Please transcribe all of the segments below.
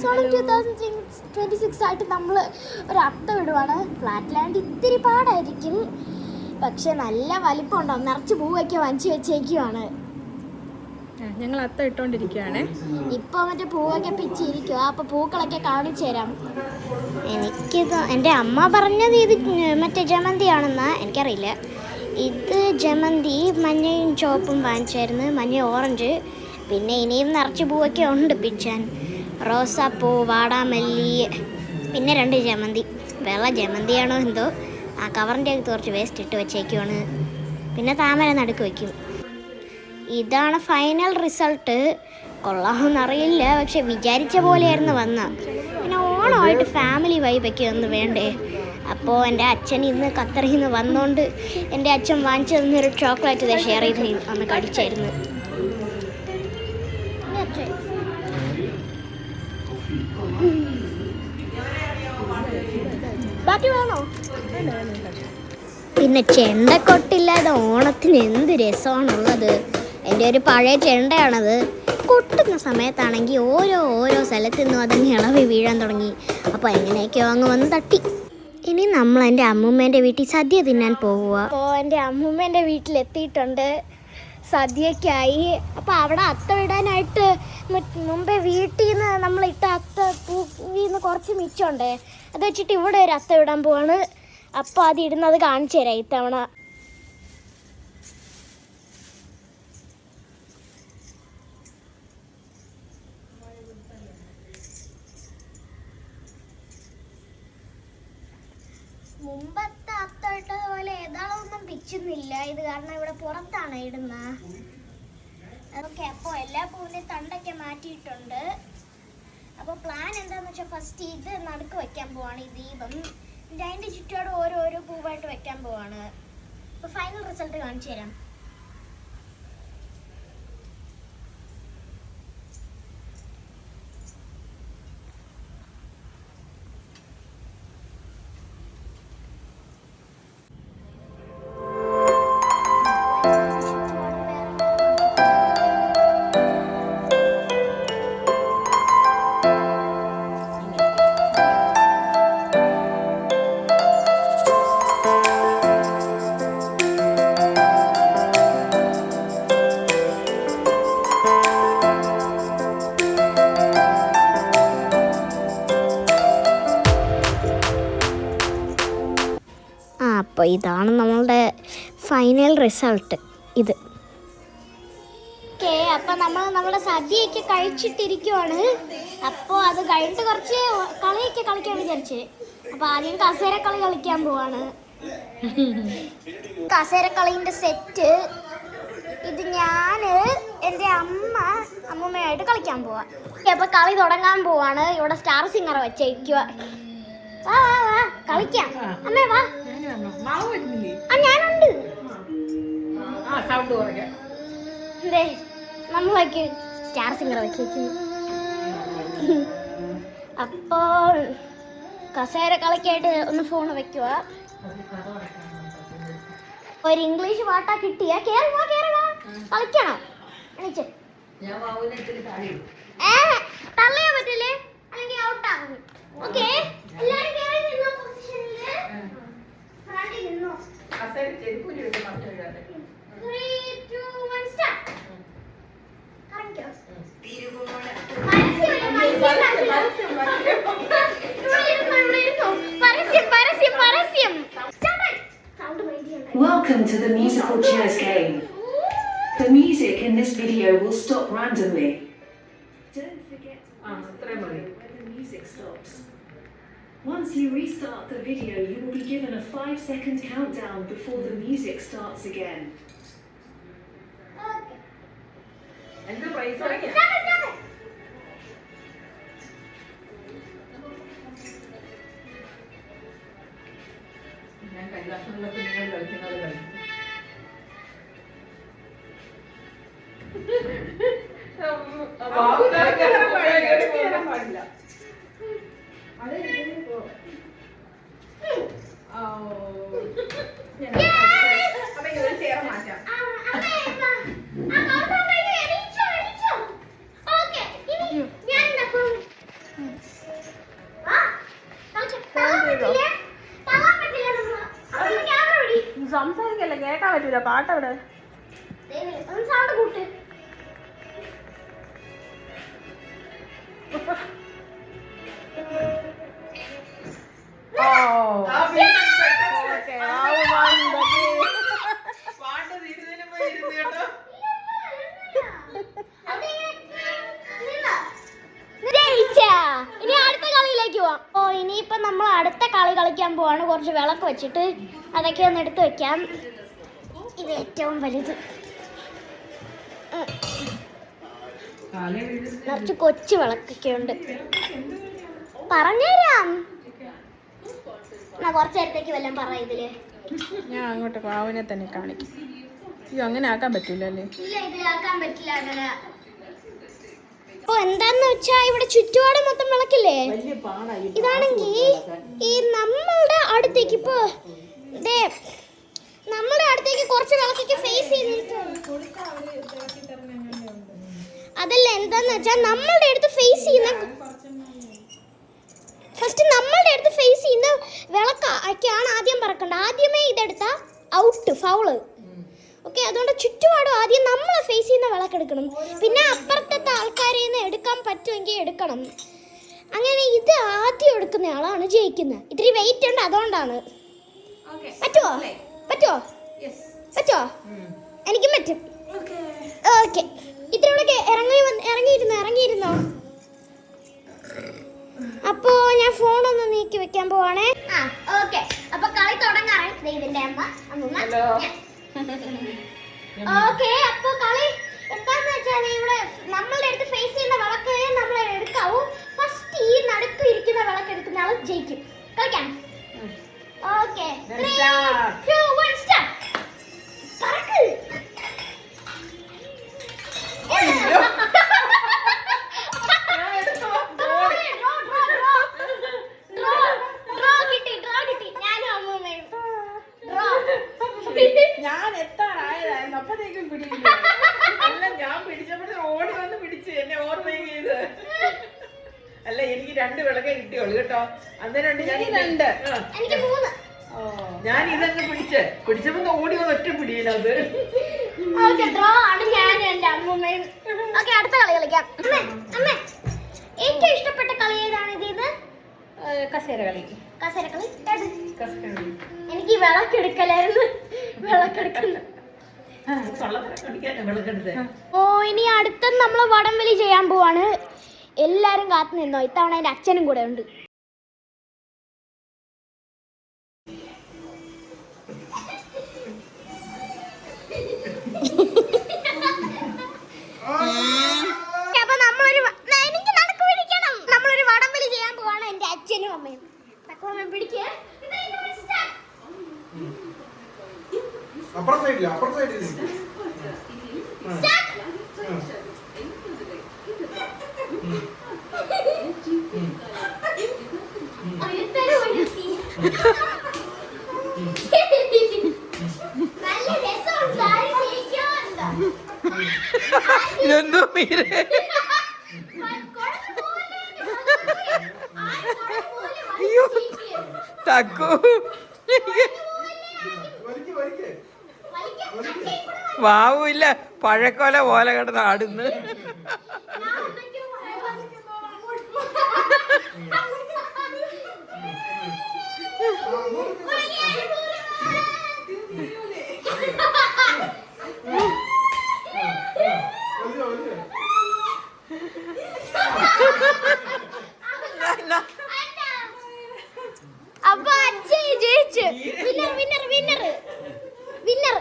ഓണം 2026 ആയിട്ട് നമ്മൾ ഒരു അത്ത വിടുവാണ്. ഫ്ലാറ്റ് ലാൻഡ് ഇത്തിരി പാടായിരിക്കും, പക്ഷെ നല്ല വലിപ്പമുണ്ടോ, നിറച്ച് പൂവൊക്കെ വഞ്ചി വെച്ചേക്കുവാണ്. ഞങ്ങൾ അത്ത ഇട്ടോണ്ടിരിക്കുകയാണ്. ഇപ്പൊ മറ്റേ പൂവൊക്കെ പിച്ചിരിക്കുക. അപ്പൊ പൂക്കളൊക്കെ കാണിച്ചു തരാം. എനിക്കിത് എൻ്റെ അമ്മ പറഞ്ഞത് ഇത് മറ്റേ ജമന്തിയാണെന്നാ, എനിക്കറിയില്ല. ഇത് ജമന്തി മഞ്ഞയും ചുവപ്പും വാങ്ങിച്ചായിരുന്നു, മഞ്ഞ ഓറഞ്ച്. പിന്നെ ഇനിയും നിറച്ച് പൂവൊക്കെ ഉണ്ട് പിച്ചാൻ. റോസാപ്പൂ, വാടാമല്ലി, പിന്നെ 2 ജമന്തി. വെള്ള ജമന്തിയാണോ എന്തോ. ആ കവറിൻ്റെ അകത്ത് കുറച്ച് വേസ്റ്റ് ഇട്ട് വെച്ചേക്കുവാണ്. പിന്നെ താമര നടുക്ക് വയ്ക്കും. ഇതാണ് ഫൈനൽ റിസൾട്ട്. കൊള്ളാമെന്നറിയില്ല, പക്ഷെ വിചാരിച്ച പോലെയായിരുന്നു വന്ന. പിന്നെ ഓണമായിട്ട് ഫാമിലി വൈബൊക്കെ ഒന്ന് വേണ്ടേ. അപ്പോൾ എൻ്റെ അച്ഛൻ ഇന്ന് ഖത്തറിൽ നിന്ന് വന്നുകൊണ്ട് എൻ്റെ അച്ഛൻ വാങ്ങിച്ചു തന്നൊരു ചോക്ലേറ്റ് ഇതേ ഷെയർ ചെയ്ത് അന്ന് കടിച്ചായിരുന്നു. ബാക്കി വേണോ? പിന്നെ ചെണ്ടക്കൊട്ടില്ലാതെ ഓണത്തിന് എന്ത് രസമാണുള്ളത്. എൻ്റെ ഒരു പഴയ ചെണ്ടയാണത്. കൊട്ടുന്ന സമയത്താണെങ്കിൽ ഓരോ സ്ഥലത്ത് നിന്നും അതങ്ങ് ഇളവി വീഴാൻ തുടങ്ങി. അപ്പോൾ എങ്ങനെയൊക്കെയോ അങ്ങ് വന്ന് തട്ടി. ഇനി നമ്മൾ എൻ്റെ അമ്മൂമ്മേൻ്റെ വീട്ടിൽ സദ്യ തിന്നാൻ പോവുക. അപ്പോൾ എൻ്റെ അമ്മൂമ്മേൻ്റെ വീട്ടിലെത്തിയിട്ടുണ്ട് സദ്യക്കായി. അപ്പോൾ അവിടെ അത്ത വിടാനായിട്ട് മുമ്പേ വീട്ടിൽ നിന്ന് നമ്മളിട്ട അത്ത പൂവിൽ നിന്ന് കുറച്ച് മിച്ചമുണ്ട്. അത് വെച്ചിട്ട് ഇവിടെ ഒരു അത്ത വിടാൻ പോവാണ്. അപ്പോൾ അത് ഇടുന്നത് കാണിച്ചു തരാം ഇത്തവണ. മുമ്പത്തെ അത്ത ഇട്ടതുപോലെ ഏതാളൊന്നും പിച്ചുന്നില്ല. ഇത് കാരണം ഇവിടെ പുറത്താണ് ഇടുന്നത്. ഓക്കെ, അപ്പോൾ എല്ലാ പൂവിൻ്റെയും തണ്ടൊക്കെ മാറ്റിയിട്ടുണ്ട്. അപ്പോൾ പ്ലാൻ എന്താണെന്ന് വെച്ചാൽ ഫസ്റ്റ് ഇത് നടുക്ക് വയ്ക്കാൻ പോവാണ്, ഈ ദീപം. അതിൻ്റെ ചുറ്റോട് ഓരോ പൂവായിട്ട് വെക്കാൻ പോവാണ്. അപ്പോൾ ഫൈനൽ റിസൾട്ട് കാണിച്ചു തരാം. അപ്പോൾ ഇതാണ് നമ്മളുടെ ഫൈനൽ റിസൾട്ട്. ഇത് ഓക്കെ. അപ്പോൾ നമ്മുടെ സദ്യയൊക്കെ കഴിച്ചിട്ടിരിക്കുവാണ്. അപ്പോൾ അത് കഴിഞ്ഞിട്ട് കുറച്ച് കളിയൊക്കെ കളിക്കാൻ വിചാരിച്ച്. അപ്പോൾ ആദ്യം കസേരക്കളി കളിക്കാൻ പോവാണ്. കസേരക്കളീൻ്റെ സെറ്റ് ഇത് ഞാൻ എൻ്റെ അമ്മൂമ്മയായിട്ട് കളിക്കാൻ പോവാം. അപ്പോൾ കളി തുടങ്ങാൻ പോവാണ്. ഇവിടെ സ്റ്റാർ സിംഗർ വെച്ചേക്കുക. വാ വാ വാ കളിക്കാം. അമ്മേ വാ. ഞാനുണ്ട്. നമ്മളൊക്കെ സ്റ്റാർ സിംഗർ വെച്ചേക്കുന്നു. അപ്പോൾ കസേര കളിക്കായിട്ട് ഒന്ന് ഫോൺ വെക്കുക. ഒരു ഇംഗ്ലീഷ് പാട്ടാ കിട്ടിയ കേരള കളിക്കണം. എണീച്ച് തള്ളിയാ പറ്റില്ലേ, അല്ലെങ്കിൽ ഔട്ടാകും. ഓക്കെ, എല്ലാവരും കേറി നിന്നോ. പൊസിഷനില് ഫ്രണ്ടിൽ നിന്നോ. 3, 2, 1 start. കറങ്ങിക്കോ. Welcome to the musical chairs game. The music in this video will stop randomly. Don't forget to when the music stops. Once you restart the video, you will be given a 5-second countdown before the music starts again. കേൾക്കാൻ പറ്റൂല പാട്ടവിടെ. Sound കൂട്ട്. ഇനി അടുത്ത കളിയിലേക്ക് പോവാം. ഇനിയിപ്പോ നമ്മൾ അടുത്ത കളി കളിക്കാൻ പോവാണ്. കുറച്ച് വിളക്ക് വെച്ചിട്ട് അതൊക്കെ ഒന്ന് എടുത്ത് വെക്കാം. ഇത് ഏറ്റവും വലുത്. കുറച്ച് കൊച്ചു വിളക്കൊക്കെ ഉണ്ട്. പറഞ്ഞുതരാം. കുറച്ച് നേരത്തേക്ക് വല്ലതും പറ ഇതില്. ഞാൻ അങ്ങോട്ട് പാവനെ തന്നെ കാണിക്കും. അയ്യോ അങ്ങനെ ആക്കാൻ പറ്റൂല അല്ലേ? ഇല്ല, ഇതിലാക്കാൻ പറ്റില്ല അങ്ങനെ. അപ്പൊ എന്താന്ന് വെച്ചാ ഇവിടെ ചുറ്റുപാട് മൊത്തം വിളക്കില്ലേ. ഇതാണെങ്കിൽ ഈ നമ്മളുടെ അടുത്തേക്ക് ഇപ്പൊ നമ്മുടെ അടുത്തേക്ക് കുറച്ച് വിളക്കൊക്കെ ഫേസ് ചെയ്തിട്ട് അതല്ല എന്താന്ന് വെച്ചാൽ നമ്മളുടെ അടുത്ത് ഫേസ് ചെയ്യുന്ന വിളക്കൊക്കെയാണ് ആദ്യം പറക്കേണ്ടത്. ആദ്യമേ ഇതെടുത്താ ഔട്ട്, ഫൗള്. ഓക്കെ, അതുകൊണ്ട് ചുറ്റുപാടും ആദ്യം നമ്മളെ ഫേസ് ചെയ്യുന്ന വിളക്കെടുക്കണം. പിന്നെ അപ്പുറത്തെ ആൾക്കാരെ നിന്ന് എടുക്കാൻ പറ്റുമെങ്കിൽ എടുക്കണം. അങ്ങനെ ഇത് ആദ്യം എടുക്കുന്ന ആളാണ് ജയിക്കുന്നത്. ഇത്തിരി വെയിറ്റ് ഉണ്ട്, അതുകൊണ്ടാണ്. പറ്റുമോ? എനിക്കും പറ്റും. ഓക്കെ, ഇത്രയോടെ ഇറങ്ങിയിരുന്നോ. അപ്പോ ഞാൻ ഫോണൊന്ന് നീക്കി വെക്കാൻ പോവാണേ. ഓക്കെ, അപ്പൊ കളി തുടങ്ങാറേ. ഇതിന്റെ ഓക്കെ, അപ്പൊ കളി എന്താന്ന് വെച്ചാൽ ഇവിടെ നമ്മളുടെ അടുത്ത് ഫേസ് ചെയ്യുന്ന വിളക്ക് നമ്മൾ എടുക്കാവൂ. ഫസ്റ്റ് ഈ നടുക്ക് ഇരിക്കുന്ന വിളക്ക് എടുക്കുന്ന ആൾ ജയിക്കും. കളിക്കാം. Okay, 3, 2, 1 start. പറക്ക്. ഞാൻ എത്താറായതായിരുന്നു, അപ്പത്തേക്കും പിടിയില്ല. അല്ല, ഞാൻ പിടിച്ചപ്പോഴേ ഓടി വന്ന് പിടിച്ച് എന്നെ ഓർമ്മയും ചെയ്ത്. അല്ല, എനിക്ക് 2 വിളക്കേ കിട്ടിയുള്ളൂ കേട്ടോ. അന്നേരം ഞാൻ ഞാൻ ഇതങ്ങ് പിടിച്ചപ്പോ ഓടി വന്ന് ഒറ്റ പിടിയില്ലത്. അടുത്ത കളി കളിക്കാം. ഏറ്റവും ഇഷ്ടപ്പെട്ട കളി ഏതാണ്? ഇത് കസേര കളി. എനിക്ക് വിളക്കെടുക്കലായിരുന്നു. ഇനി അടുത്ത നമ്മള് വടംവലി ചെയ്യാൻ പോവാണ്. എല്ലാരും കാത്തു നിന്നോ. ഇത്തവണ എന്റെ അച്ഛനും കൂടെ ഉണ്ട്. അപ്പൊ നമ്മളൊരു വടംവലി ചെയ്യാൻ പോവാണ്. എന്റെ അച്ഛനും അമ്മയും പിടിക്കുക. അപ്പുറ സൈഡിൽ ഇതെന്തോ മീരെ തക്കു വാവില്ല, പഴക്കൊല പോലെ കിടന്ന് ആടുന്നു. അപ്പൊ അച്ഛൻ ജയിച്ചു. വിന്നർ.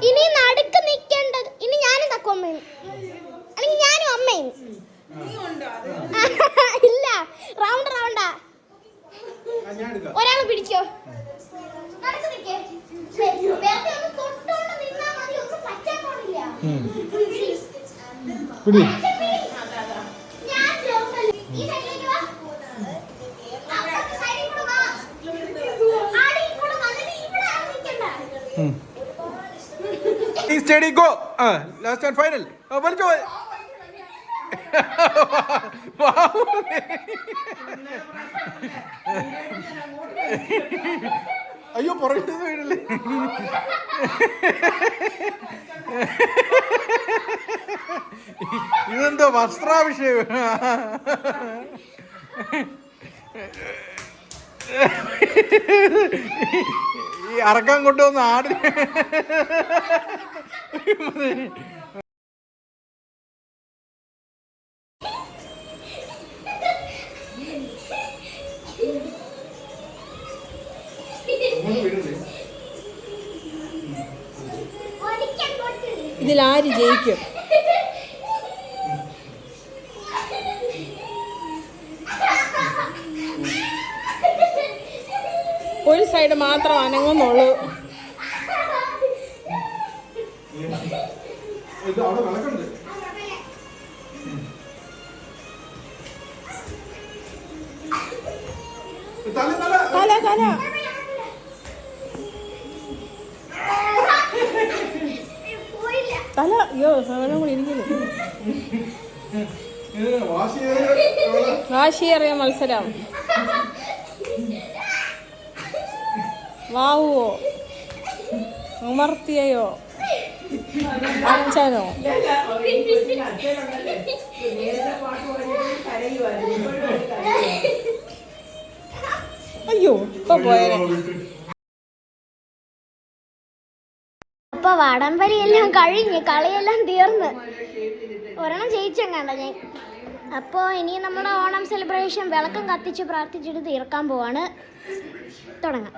ഇനി നടുക്ക് നിൽക്കേണ്ടത് ഇനി ഞാനും തക്കമ്മയും, അല്ലെങ്കിൽ ഞാനും അമ്മയും. ഇല്ല, റൗണ്ടാ. ഒരാൾ പിടിച്ചോ. നടുക്ക് നിൽക്കേ. വെറുതെ ഒന്ന് തൊട്ടോണ്ട് നിന്നാ മതി, ഒന്നും പറ്റാൻ പോണില്ല. ഞാൻ ചേർന്നല്ലേ. ഈ സൈഡിലേക്ക് വാ. അപ്പുറത്തെ സൈഡിൽ കൂടെ വാ. ആടി കൂടെ വന്നിട്ട് ഇവിടെ ആരും നിൽക്കണ്ട. Steady, go. Last and final. വലിച്ചോ. അയ്യോ, പുറകിൽ വീഴല്ലേ. ഇതെന്തോ വസ്ത്രാഭിഷേകം. ഈ അറക്കാൻ കൊണ്ടുവന്ന ആട്. ഇതിലാര് ജയിക്കും? ഒരു സൈഡ് മാത്രം അനങ്ങുന്നുള്ളൂ. തല തല തല. അയ്യോ സാധനം കൂടി ഇരിക്കുന്നു. വാശിയേറിയ മത്സരം. വാവുവോ അമർത്തിയോ അച്ഛനോ? അയ്യോ ഇപ്പൊ പോയേ. അപ്പൊ വടംവലിയെല്ലാം കഴിഞ്ഞ് കളിയെല്ലാം തീർന്ന് ഒരെണ്ണം ജയിച്ചെങ്ങാണ്ട ഞാൻ. അപ്പോൾ ഇനി നമ്മുടെ ഓണം സെലിബ്രേഷൻ വിളക്കം കത്തിച്ച് പ്രാർത്ഥിച്ചിട്ട് തീർക്കാൻ പോവാണ്. തുടങ്ങാം.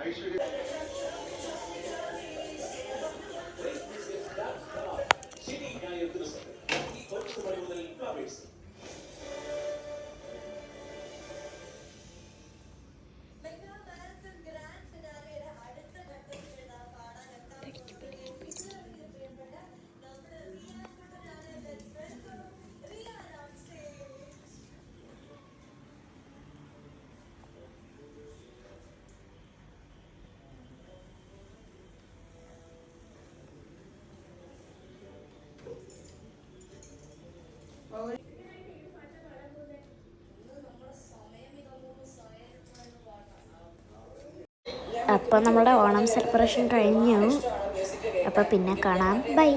അപ്പോൾ നമ്മുടെ ഓണം സെലിബ്രേഷൻ കഴിഞ്ഞു. അപ്പോൾ പിന്നെ കാണാം. ബൈ.